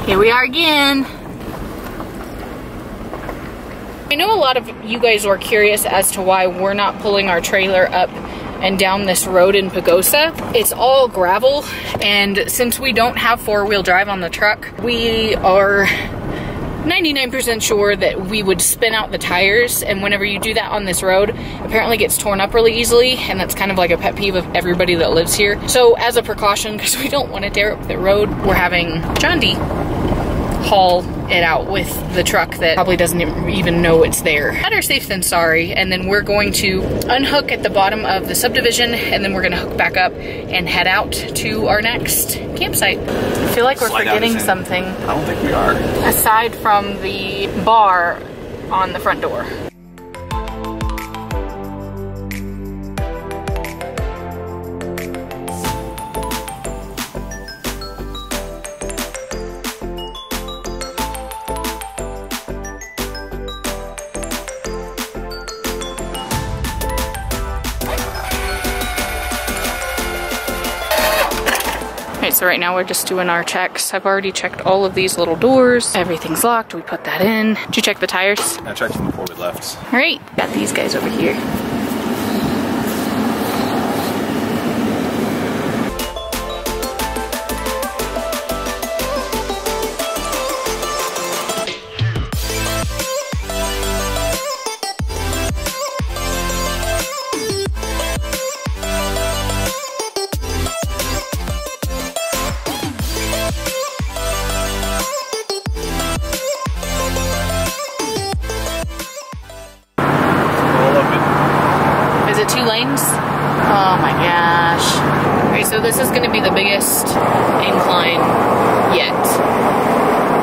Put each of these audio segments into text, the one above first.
Here we are again. I know a lot of you guys were curious as to why we're not pulling our trailer up and down this road in Pagosa. It's all gravel, and since we don't have four-wheel drive on the truck, we are 99% sure that we would spin out the tires, and whenever you do that on this road, apparently it gets torn up really easily, and that's kind of like a pet peeve of everybody that lives here. So as a precaution, because we don't want to tear up the road, we're having John D haul it out with the truck that probably doesn't even know it's there. Better safe than sorry. And then we're going to unhook at the bottom of the subdivision, and then we're gonna hook back up and head out to our next campsite. I feel like we're forgetting something. I don't think we are. Aside from the bar on the front door. So right now we're just doing our checks. I've already checked all of these little doors. Everything's locked. We put that in. Did you check the tires? I checked them before we left. All right, got these guys over here. Oh my gosh. Alright, so this is going to be the biggest incline yet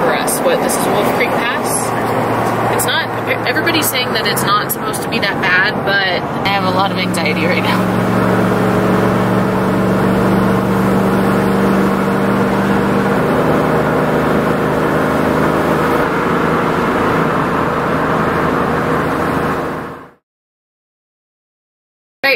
for us. What, this is Wolf Creek Pass? It's not, everybody's saying that it's not supposed to be that bad, but I have a lot of anxiety right now.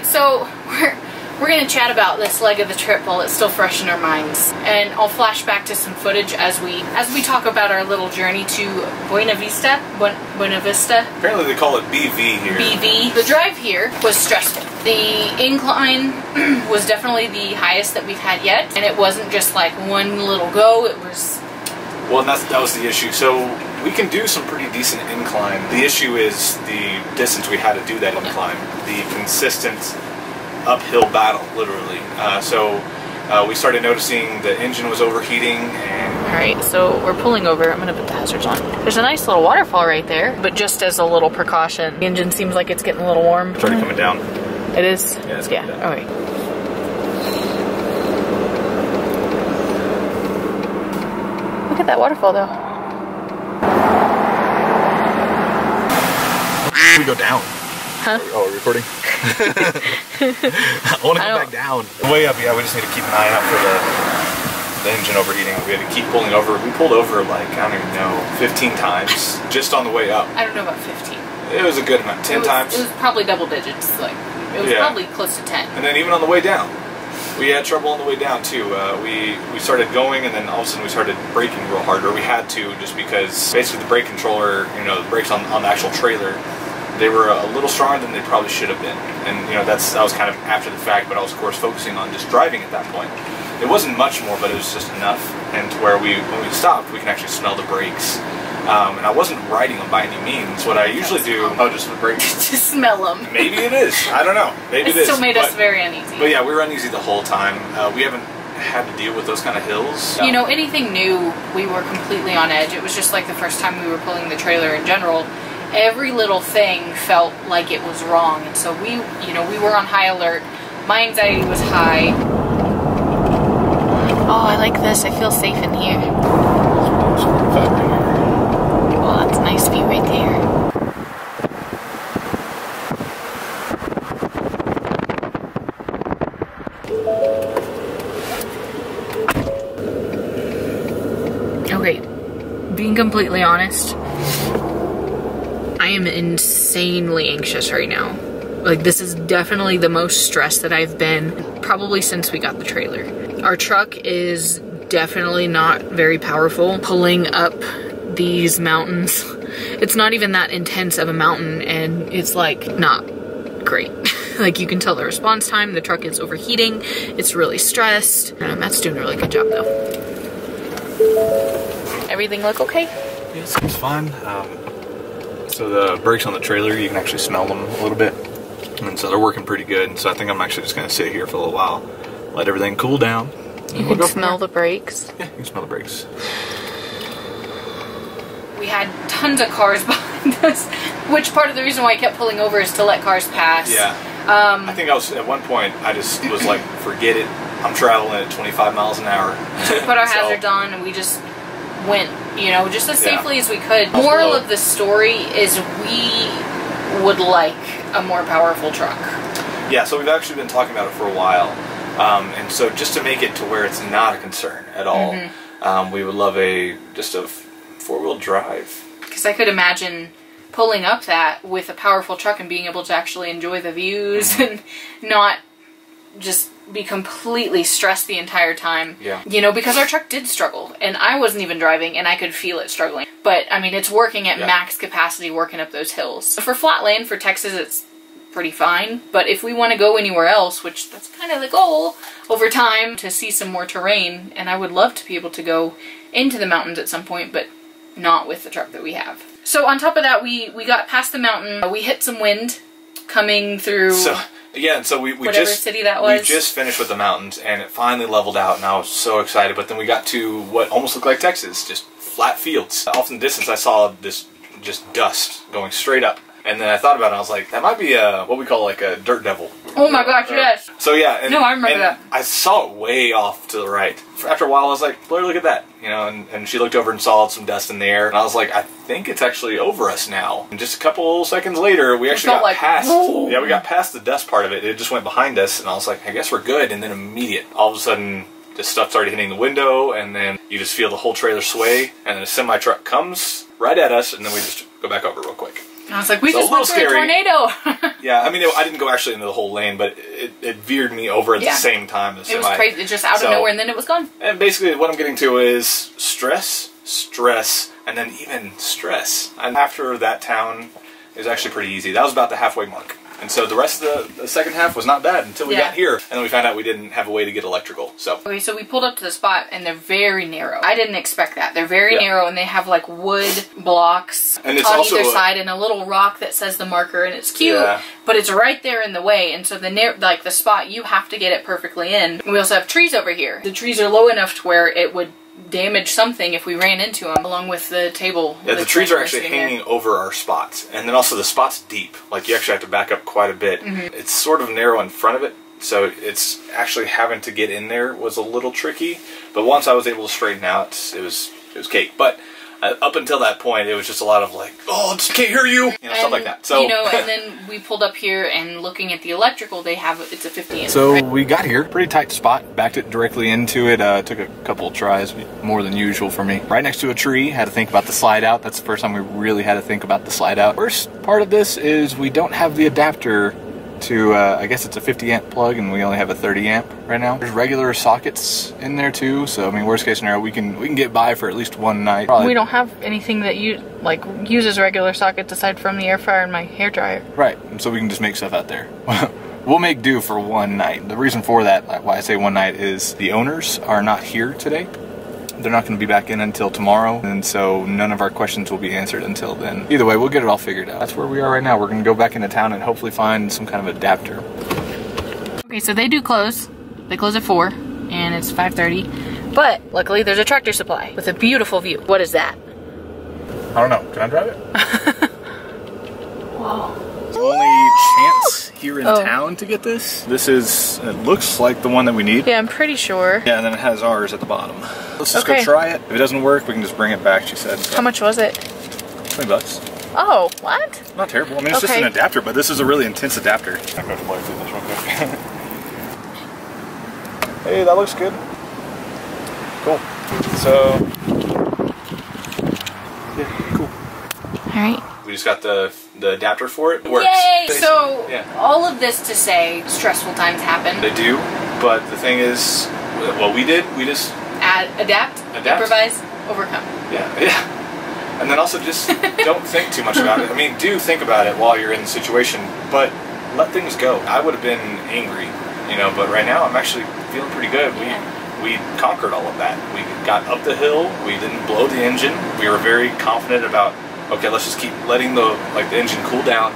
So we're gonna chat about this leg of the trip while it's still fresh in our minds, and I'll flash back to some footage as we talk about our little journey to Buena Vista. Apparently they call it BV here. BV. The drive here was stressful. The incline was definitely the highest that we've had yet, and it wasn't just like one little go. It was. Well, and that was the issue. So we can do some pretty decent incline. The issue is the distance we had to do that incline. The consistent uphill battle, literally. So we started noticing the engine was overheating. And alright, so we're pulling over. I'm going to put the hazards on. There's a nice little waterfall right there, but just as a little precaution. The engine seems like it's getting a little warm. It's already coming down. It is? Yeah, it's coming down. Alright. Look at that waterfall though. We go down. Huh? Oh, we're recording? I want to go back down. Way up, yeah, we just need to keep an eye out for the engine overheating. We had to keep pulling over. We pulled over like, I don't even know, 15 times just on the way up. I don't know about 15. It was a good amount, 10 times. It was probably double digits. Like, it was probably close to 10. And then even on the way down. We had trouble on the way down too. We started going, and then all of a sudden we started braking real hard, or we had to, just because basically the brake controller, you know, the brakes on the actual trailer, they were a little stronger than they probably should have been. And you know, that was kind of after the fact, but I was of course focusing on just driving at that point. It wasn't much more, but it was just enough, and to where when we stopped, we can actually smell the brakes. And I wasn't riding them by any means. What I usually do, just with brakes. Just smell them. Maybe it is. I don't know. Maybe it is. It still made us very uneasy. But yeah, we were uneasy the whole time. We haven't had to deal with those kind of hills. You know, anything new, we were completely on edge. It was just like the first time we were pulling the trailer in general. Every little thing felt like it was wrong, and so we were on high alert. My anxiety was high. Oh, I like this. I feel safe in here. almost 45 right here. Well, that's a nice view right there. Okay, being completely honest, I am insanely anxious right now. Like, this is definitely the most stressed that I've been probably since we got the trailer. Our truck is definitely not very powerful. Pulling up these mountains, it's not even that intense of a mountain, and it's like not great. Like, you can tell the response time, the truck is overheating, it's really stressed. Matt's doing a really good job though. Everything look okay? Yeah, it seems fine. So the brakes on the trailer, you can actually smell them a little bit. And so they're working pretty good. So I think I'm actually just gonna sit here for a little while, let everything cool down. You can smell the brakes? Yeah, you can smell the brakes. We had tons of cars behind us, which part of the reason why I kept pulling over is to let cars pass. Yeah. I think I was, at one point, I just was like, forget it. I'm traveling at 25 miles an hour. So we put our hazards on and we just went, you know, just as safely as we could. Moral of the story is we would like a more powerful truck. Yeah, so we've actually been talking about it for a while. And so just to make it to where it's not a concern at all, we would love just a four-wheel drive. Because I could imagine pulling up that with a powerful truck and being able to actually enjoy the views and not just be completely stressed the entire time. Yeah. You know, because our truck did struggle, and I wasn't even driving, and I could feel it struggling. But, I mean, it's working at max capacity working up those hills. For flat land, for Texas, it's pretty fine. But if we want to go anywhere else, which that's kind of the goal over time, to see some more terrain, and I would love to be able to go into the mountains at some point, but not with the truck that we have. So on top of that, we got past the mountain. We hit some wind coming through... Yeah, and so we whatever just city that was. We just finished with the mountains, and it finally leveled out, and I was so excited. But then we got to what almost looked like Texas, just flat fields. Off in the distance, I saw this just dust going straight up, and then I thought about it. I was like, that might be what we call like a dirt devil. Oh my gosh, yes. So yeah, and, no, I remember that. I saw it way off to the right. After a while, I was like, Blair, look at that, you know. And she looked over and saw some dust in the air, and I was like, I think it's actually over us now. And just a couple seconds later, we actually got past. Whoa. Yeah, we got past the dust part of it. It just went behind us, and I was like, I guess we're good. And then all of a sudden, this stuff started hitting the window, and then you just feel the whole trailer sway, and then a semi truck comes right at us, and then we just go back over real quick. I was like, we just went through a tornado. Yeah, I mean, I didn't go actually into the whole lane, but it veered me over at the same time. It was crazy. It just out of nowhere, and then it was gone. And basically, what I'm getting to is stress, and then even stress. And after that town is actually pretty easy. That was about the halfway mark. And so the rest of the second half was not bad until we got here. And then we found out we didn't have a way to get electrical. Okay, so we pulled up to the spot, and they're very narrow. I didn't expect that. They're very narrow, and they have like wood blocks on either side and a little rock that says the marker, and it's cute, but it's right there in the way. And so the spot, you have to get it perfectly in. We also have trees over here. The trees are low enough to where it would damage something if we ran into them, along with the table. Yeah, the trees are actually hanging over our spots, and then also the spot's deep. Like, you actually have to back up quite a bit. It's sort of narrow in front of it, so it's actually having to get in there was a little tricky. But once I was able to straighten out, it was cake. But up until that point, it was just a lot of like, oh, I just can't hear you, stuff like that. So, you know, and then we pulled up here, and looking at the electrical, it's a 50-inch. So we got here, pretty tight spot, backed it directly into it. Took a couple of tries, more than usual for me. Right next to a tree, had to think about the slide out. That's the first time we really had to think about the slide out. Worst part of this is we don't have the adapter to, I guess it's a 50 amp plug, and we only have a 30 amp right now. There's regular sockets in there too, so I mean, worst case scenario, we can get by for at least one night. Probably. We don't have anything that uses regular sockets aside from the air fryer and my hair dryer. Right, so we can just make stuff out there. We'll make do for one night. The reason for that, why I say one night, is the owners are not here today. They're not going to be back in until tomorrow, and so none of our questions will be answered until then. Either way, we'll get it all figured out. That's where we are right now. We're going to go back into town and hopefully find some kind of adapter. Okay, so they do close. They close at 4, and it's 5:30. But luckily, there's a Tractor Supply with a beautiful view. What is that? I don't know. Can I drive it? Whoa. The only chance here in town to get this. This is, it looks like the one that we need. Yeah, I'm pretty sure. Yeah, and then it has ours at the bottom. Let's just go try it. If it doesn't work, we can just bring it back, she said. So. How much was it? 20 bucks. Oh, what? Not terrible. I mean, it's just an adapter, but this is a really intense adapter. I'm going to play through this real quick. Hey, that looks good. Cool. So, yeah, cool. All right. We just got the adapter for it. It works. Yay! So, all of this to say, stressful times happen. They do, but the thing is, what we did, we just... Adapt, improvise, overcome. Yeah. And then also just don't think too much about it. I mean, do think about it while you're in the situation, but let things go. I would have been angry, you know, but right now I'm actually feeling pretty good. We conquered all of that. We got up the hill, we didn't blow the engine. We were very confident about, okay, let's just keep letting the engine cool down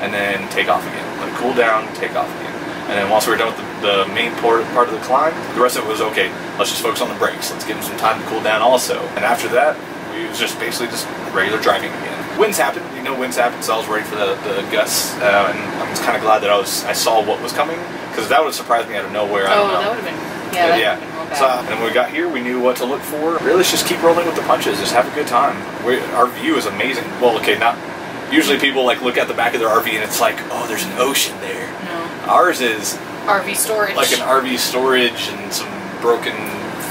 and then take off again. Let it cool down, take off again. And then once we were done with the main part of the climb, the rest of it was okay, let's just focus on the brakes. Let's give them some time to cool down also. And after that, it was just basically just regular driving again. Winds happen, you know, winds happen, so I was ready for the gusts, and I was kind of glad that I saw what was coming, because that would have surprised me out of nowhere. I don't know. That would have been, that would have been real bad. So, and when we got here, we knew what to look for. Really, let's just keep rolling with the punches, just have a good time. Our view is amazing. Well, okay, not usually people like look at the back of their RV and it's like, oh, there's an ocean there. No. Ours is RV storage. Like an RV storage and some broken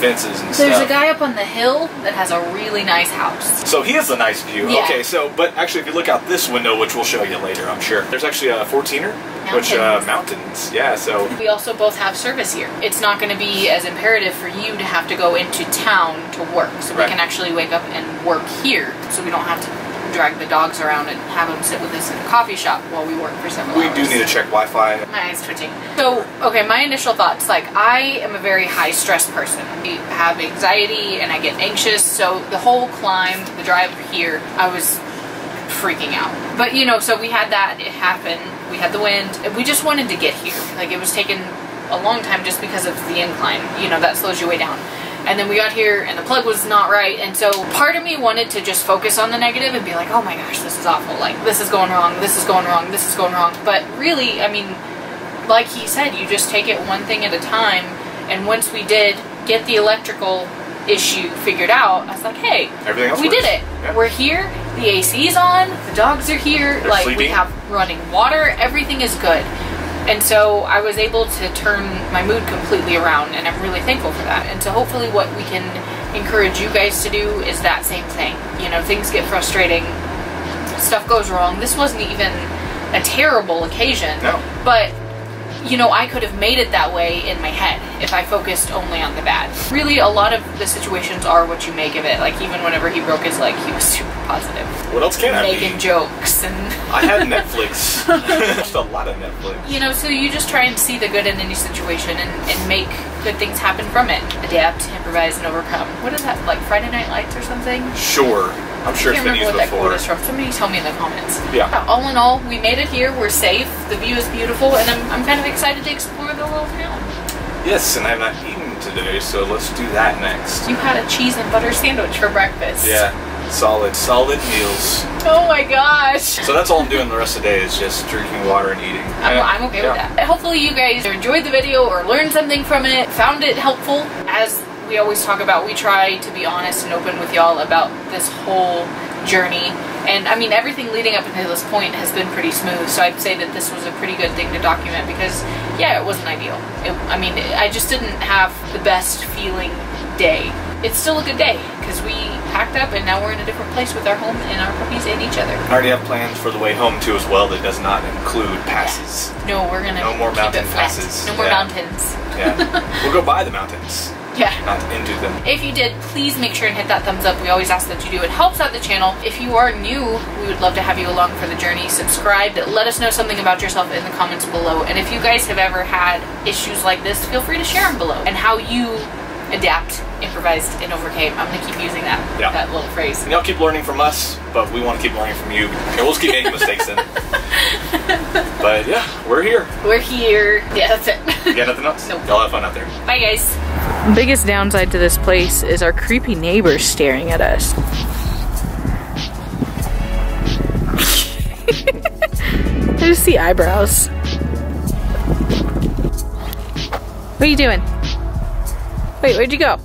fences and stuff. There's a guy up on the hill that has a really nice house. So he has a nice view. Yeah. Okay, so, but actually if you look out this window, which we'll show you later, I'm sure, there's actually a 14er, which, mountains, yeah, so. We also both have service here. It's not going to be as imperative for you to have to go into town to work, so we can actually wake up and work here, so we don't have to drag the dogs around and have them sit with us in a coffee shop while we work for several hours. We do need to check Wi-Fi. My eyes twitching. So, okay, my initial thoughts, like, I am a very high stress person. I have anxiety and I get anxious, so the whole climb, the drive here, I was freaking out. But, you know, so we had that, it happened, we had the wind, and we just wanted to get here. Like, it was taking a long time just because of the incline, you know, that slows you way down. And then we got here and the plug was not right, and so part of me wanted to just focus on the negative and be like, oh my gosh, this is awful, like this is going wrong, this is going wrong, this is going wrong. But really, I mean, like he said, you just take it one thing at a time, and once we did get the electrical issue figured out, I was like, hey, we did it. Yeah. We're here, the AC's on, the dogs are here, they're like sleeping. We have running water, everything is good. And so I was able to turn my mood completely around, and I'm really thankful for that. And so hopefully what we can encourage you guys to do is that same thing. You know, things get frustrating, stuff goes wrong. This wasn't even a terrible occasion, but you know, I could have made it that way in my head if I focused only on the bad. Really, a lot of the situations are what you make of it. Like, even whenever he broke his leg, he was super positive. What else can I be? Making jokes and... I had Netflix. Just a lot of Netflix. You know, so you just try and see the good in any situation and make good things happen from it. Adapt, improvise, and overcome. What is that, like Friday Night Lights or something? Sure. I'm sure it's been used before. I can't remember what that quote is from. Somebody tell me in the comments. Yeah. All in all, we made it here. We're safe. The view is beautiful, and I'm kind of excited to explore the little town. Yes, and I have not eaten today, so let's do that next. You had a cheese and butter sandwich for breakfast. Yeah. Solid meals. Oh my gosh. So that's all I'm doing the rest of the day is just drinking water and eating. I'm okay with that. Hopefully you guys enjoyed the video or learned something from it, found it helpful. As we always talk about, we try to be honest and open with y'all about this whole journey. And I mean, everything leading up until this point has been pretty smooth, so I'd say that this was a pretty good thing to document because, yeah, it wasn't ideal. I mean, I just didn't have the best feeling day. It's still a good day because we packed up and now we're in a different place with our home and our puppies and each other. I already have plans for the way home too as well that does not include passes. No, we're gonna no more mountain passes. No more mountains. Yeah, we'll go by the mountains. Yeah. Not into them. If you did, please make sure and hit that thumbs up. We always ask that you do. It helps out the channel. If you are new, we would love to have you along for the journey. Subscribe. Let us know something about yourself in the comments below. And if you guys have ever had issues like this, feel free to share them below. And how you adapt, improvised, and overcame. I'm going to keep using that little phrase. And y'all keep learning from us, but we want to keep learning from you. Okay, we'll just keep making mistakes then. But yeah, we're here. We're here. Yeah, that's it. You got nothing else? Nope. Y'all have fun out there. Bye, guys. The biggest downside to this place is our creepy neighbors staring at us. I just see eyebrows. What are you doing? Wait, where'd you go?